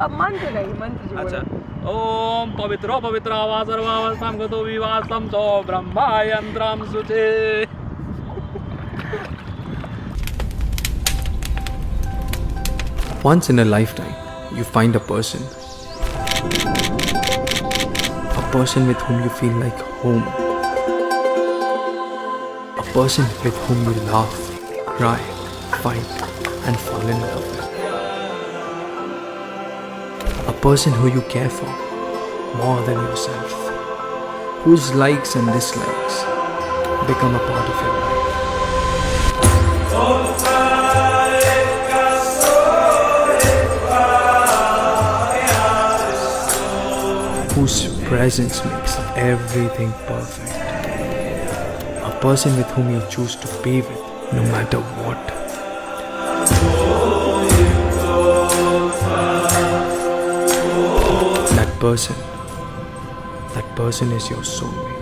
अब मंत्र नहीं, मंत्र जो अच्छा ओम पवित्रो पवित्रावा सर्वावस्थां गतो विवासं सो Brahma यंत्रं सुचे. Once in a lifetime, you find a person with whom you feel like home, a person with whom you laugh, cry, fight, and fall in love with, a person who you care for more than yourself, whose likes and dislikes become a part of your life. Whose presence makes everything perfect. A person with whom you choose to be with no matter what. That person is your soulmate.